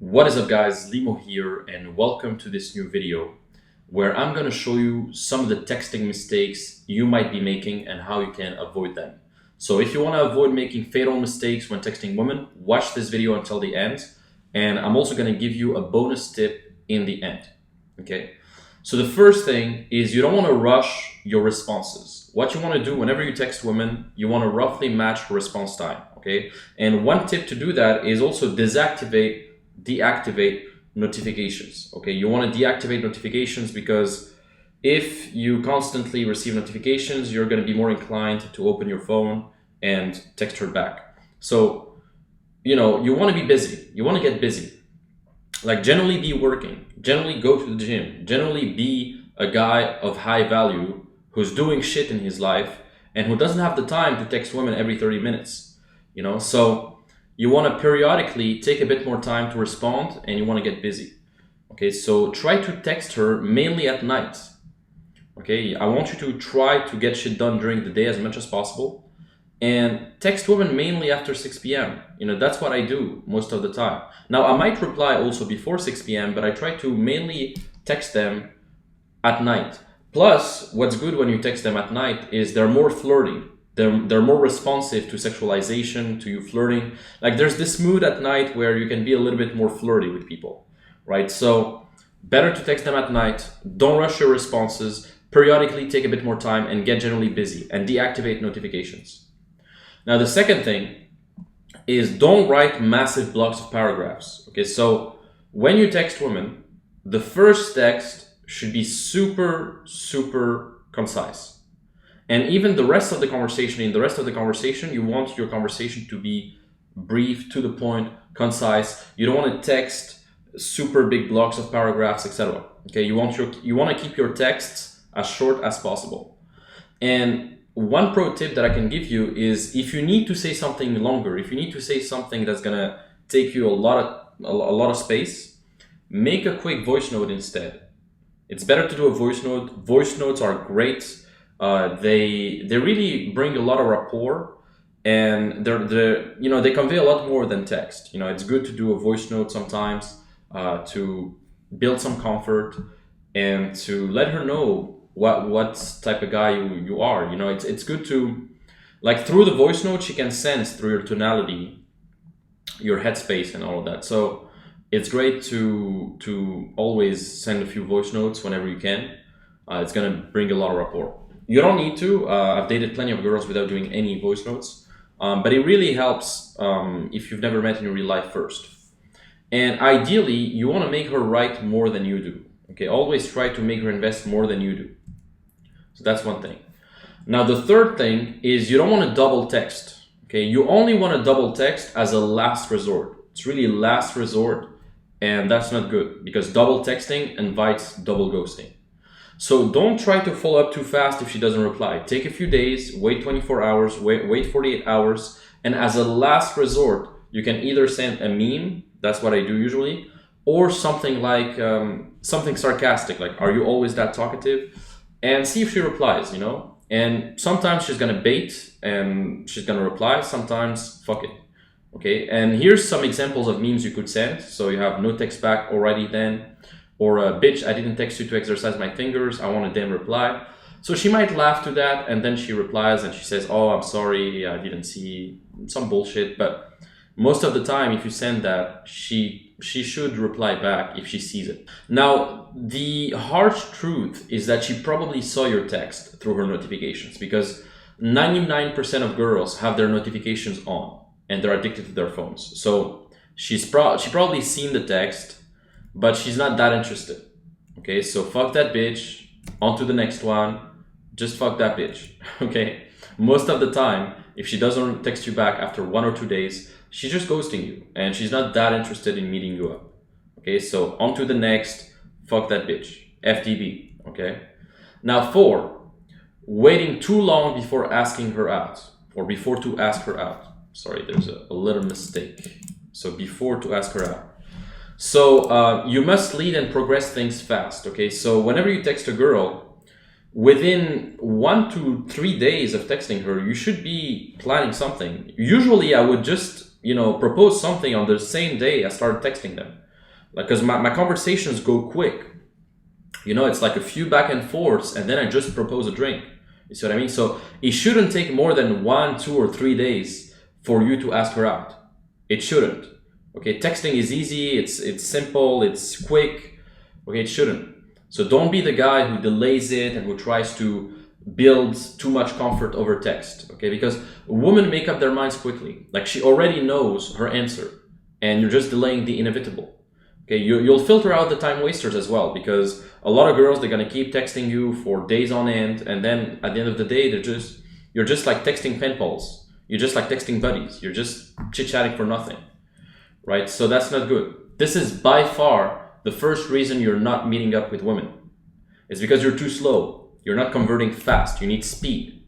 What is up guys, Limo here and welcome to this new video where I'm going to show you some of the texting mistakes you might be making and how you can avoid them. So if you want to avoid making fatal mistakes when texting women, watch this video until the end, and I'm also going to give you a bonus tip in the end. Okay, so the first thing is you don't want to rush your responses. What you want to do whenever you text women, you want to roughly match response time. Okay, and one tip to do that is also deactivate notifications. Okay, you want to deactivate notifications because if you constantly receive notifications, you're going to be more inclined to open your phone and text her back. So, you want to be busy. You want to get busy. Like generally be working, generally go to the gym, generally be a guy of high value who's doing shit in his life and who doesn't have the time to text women every 30 minutes. So you want to periodically take a bit more time to respond and you want to get busy. Okay, so try to text her mainly at night. Okay, I want you to try to get shit done during the day as much as possible and text women mainly after 6 p.m. That's what I do most of the time. Now, I might reply also before 6 p.m., but I try to mainly text them at night. Plus, what's good when you text them at night is they're more flirty. They're more responsive to sexualization, to you flirting. Like there's this mood at night where you can be a little bit more flirty with people, right? So better to text them at night. Don't rush your responses. Periodically take a bit more time and get generally busy and deactivate notifications. Now, the second thing is don't write massive blocks of paragraphs. Okay, so when you text women, the first text should be super, super concise. And even the rest of the conversation, you want your conversation to be brief, to the point, concise. You don't want to text super big blocks of paragraphs, etc. Okay, you want to keep your texts as short as possible. And one pro tip that I can give you is if you need to say something longer, if you need to say something that's gonna take you a lot of space, make a quick voice note instead. It's better to do a voice note. Voice notes are great. They really bring a lot of rapport, and they convey a lot more than text. It's good to do a voice note sometimes to build some comfort and to let her know what type of guy you are. It's good to, like, through the voice note she can sense through your tonality, your headspace and all of that. So it's great to always send a few voice notes whenever you can. It's gonna bring a lot of rapport. You don't need to. I've dated plenty of girls without doing any voice notes, but it really helps if you've never met in real life first. And ideally, you want to make her write more than you do. Okay, always try to make her invest more than you do. So that's one thing. Now, the third thing is you don't want to double text. Okay, you only want to double text as a last resort. It's really last resort, and that's not good because double texting invites double ghosting. So don't try to follow up too fast if she doesn't reply. Take a few days, wait 24 hours, wait 48 hours, and as a last resort, you can either send a meme, that's what I do usually, or something like something sarcastic, like, are you always that talkative? And see if she replies, And sometimes she's gonna bait and she's gonna reply, sometimes fuck it. Okay, and here's some examples of memes you could send. So you have no text back already then. Or bitch, I didn't text you to exercise my fingers, I want a damn reply. So she might laugh to that, and then she replies and she says, oh, I'm sorry, I didn't see, some bullshit. But most of the time, if you send that, she should reply back if she sees it. Now, the harsh truth is that she probably saw your text through her notifications because 99% of girls have their notifications on and they're addicted to their phones. So she probably seen the text, but she's not that interested. Okay, so fuck that bitch, on to the next one, just fuck that bitch. Okay, most of the time, if she doesn't text you back after 1 or 2 days, she's just ghosting you and she's not that interested in meeting you up. Okay, so on to the next, fuck that bitch, FTB. Okay, now 4, waiting too long before asking her out, or before to ask her out. Sorry, there's a little mistake. So before to ask her out. So you must lead and progress things fast, okay? So whenever you text a girl, within 1 to 3 days of texting her, you should be planning something. Usually I would just, propose something on the same day I started texting them. Like, because my conversations go quick. You know, it's like a few back and forths, and then I just propose a drink. You see what I mean? So it shouldn't take more than 1, 2, or 3 days for you to ask her out. It shouldn't. Okay, texting is easy, it's simple, it's quick. Okay, it shouldn't. So don't be the guy who delays it and who tries to build too much comfort over text. Okay, because women make up their minds quickly. Like, she already knows her answer, and you're just delaying the inevitable. Okay, you'll filter out the time wasters as well, because a lot of girls, they're gonna keep texting you for days on end, and then at the end of the day, you're just like texting pen pals. You're just like texting buddies. You're just chit-chatting for nothing, right? So that's not good. This is by far the first reason you're not meeting up with women. It's because you're too slow. You're not converting fast. You need speed,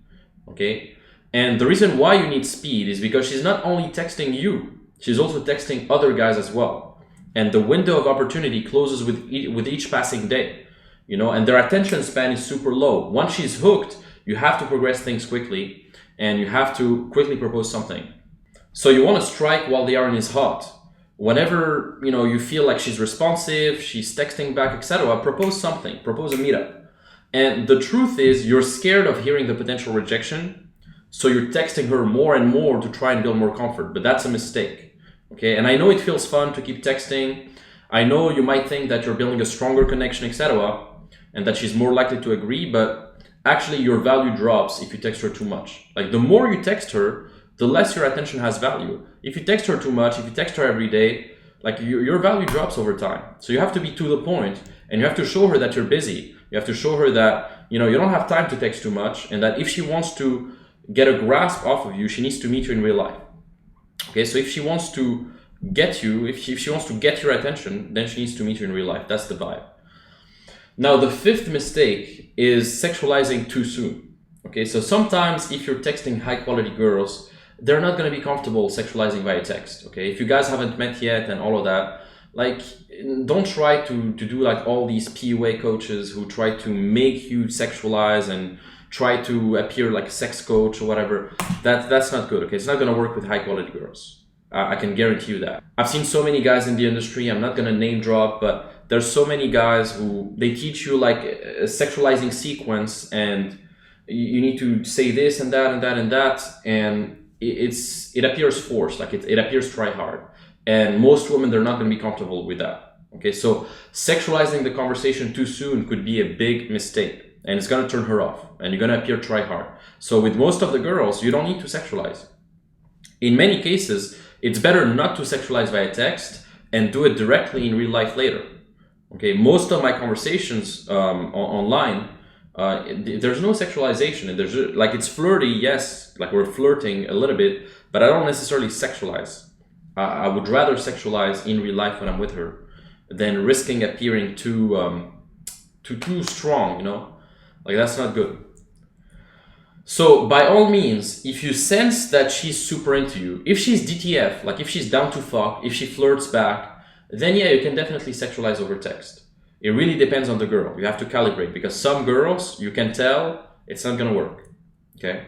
okay? And the reason why you need speed is because she's not only texting you, she's also texting other guys as well. And the window of opportunity closes with each passing day, you know, and their attention span is super low. Once she's hooked, you have to progress things quickly, and you have to quickly propose something. So you want to strike while the iron is hot. Whenever, you know, you feel like she's responsive, she's texting back, etc., propose something, propose a meetup. And the truth is, you're scared of hearing the potential rejection, so you're texting her more and more to try and build more comfort, but that's a mistake. Okay, and I know it feels fun to keep texting. I know you might think that you're building a stronger connection, etc., and that she's more likely to agree, but actually your value drops if you text her too much. Like, the more you text her, the less your attention has value. If you text her too much, if you text her every day, like, your value drops over time. So you have to be to the point, and you have to show her that you're busy. You have to show her that, you know, you don't have time to text too much, and that if she wants to get a grasp off of you, she needs to meet you in real life. Okay, so if she wants to get you, if she wants to get your attention, then she needs to meet you in real life. That's the vibe. Now, the fifth mistake is sexualizing too soon. Okay, so sometimes if you're texting high quality girls, they're not going to be comfortable sexualizing via text. Okay, if you guys haven't met yet and all of that, like, don't try to do like all these PUA coaches who try to make you sexualize and try to appear like a sex coach or whatever. That's not good. Okay, it's not going to work with high quality girls. I can guarantee you that. I've seen so many guys in the industry. I'm not going to name drop, but there's so many guys who they teach you like a sexualizing sequence, and you need to say this and that and that and that, and it appears forced. Like, it appears try hard, and most women, they're not going to be comfortable with that. Okay, so sexualizing the conversation too soon could be a big mistake. And it's going to turn her off, and you're going to appear try hard. So with most of the girls, you don't need to sexualize. In many cases, it's better not to sexualize via text and do it directly in real life later. Okay, most of my conversations online, there's no sexualization. And there's like, it's flirty, yes, like we're flirting a little bit, but I don't necessarily sexualize. I would rather sexualize in real life when I'm with her than risking appearing too strong, you know? Like, that's not good. So by all means, if you sense that she's super into you, if she's DTF, like if she's down to fuck, if she flirts back, then yeah, you can definitely sexualize over text. It really depends on the girl. You have to calibrate, because some girls, you can tell it's not gonna work, okay?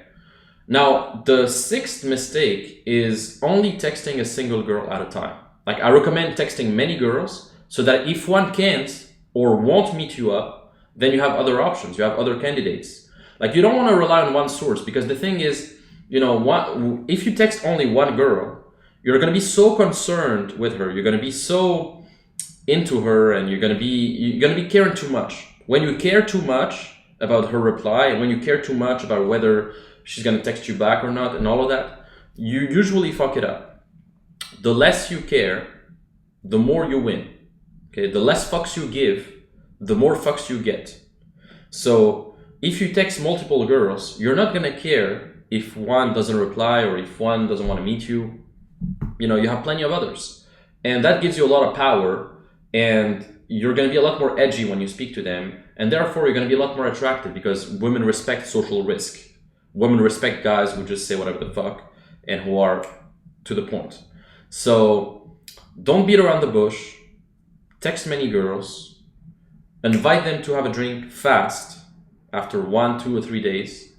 Now, the sixth mistake is only texting a single girl at a time. Like, I recommend texting many girls so that if one can't or won't meet you up, then you have other options, you have other candidates. Like, you don't want to rely on one source, because the thing is, you know, if you text only one girl, you're going to be so concerned with her, you're going to be so into her, and you're going to be caring too much. When you care too much about her reply, and when you care too much about whether she's going to text you back or not, and all of that, you usually fuck it up. The less you care, the more you win. Okay, the less fucks you give, the more fucks you get. So if you text multiple girls, you're not gonna care if one doesn't reply or if one doesn't want to meet you. You know, you have plenty of others, and that gives you a lot of power, and you're gonna be a lot more edgy when you speak to them, and therefore you're gonna be a lot more attractive, because women respect social risk. Women respect guys who just say whatever the fuck and who are to the point. So don't beat around the bush. Text many girls. Invite them to have a drink fast after 1, 2, or 3 days,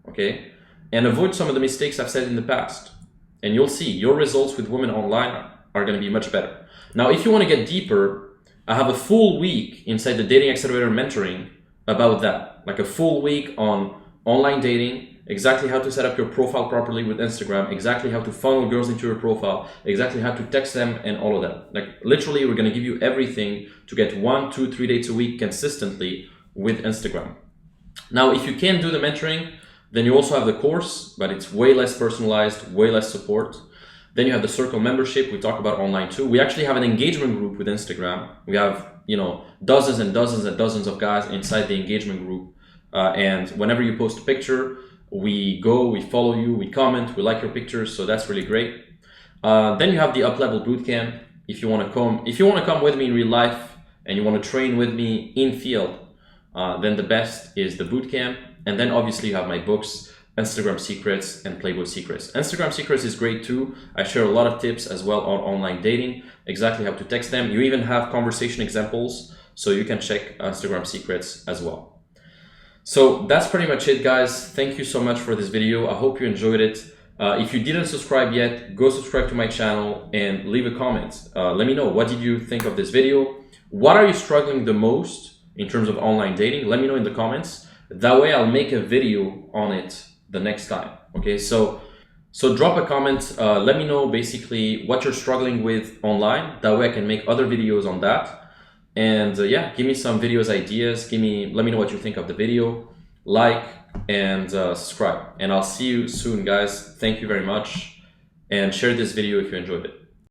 okay? And avoid some of the mistakes I've said in the past. And you'll see your results with women online are going to be much better. Now, if you want to get deeper, I have a full week inside the Dating Accelerator mentoring about that, like a full week on online dating, exactly how to set up your profile properly with Instagram, exactly how to funnel girls into your profile, exactly how to text them, and all of that. Like literally, we're going to give you everything to get 1, 2, 3 dates a week consistently with Instagram. Now, if you can't do the mentoring, then you also have the course, but it's way less personalized, way less support. Then you have the circle membership. We talk about online too. We actually have an engagement group with Instagram. We have, dozens and dozens and dozens of guys inside the engagement group. And whenever you post a picture, we go, we follow you, we comment, we like your pictures. So that's really great. Then you have the up level bootcamp. If you want to come with me in real life and you want to train with me in field, then the best is the bootcamp. And then obviously you have my books, Instagram Secrets and Playboy Secrets. Instagram Secrets is great too. I share a lot of tips as well on online dating, exactly how to text them. You even have conversation examples, so you can check Instagram Secrets as well. So that's pretty much it, guys. Thank you so much for this video. I hope you enjoyed it. If you didn't subscribe yet, go subscribe to my channel and leave a comment. Let me know, what did you think of this video? What are you struggling the most in terms of online dating? Let me know in the comments. That way I'll make a video on it the next time. Okay, so drop a comment. Let me know basically what you're struggling with online. That way I can make other videos on that. And yeah, give me some videos ideas. Let me know what you think of the video. Like and subscribe. And I'll see you soon, guys. Thank you very much. And share this video if you enjoyed it.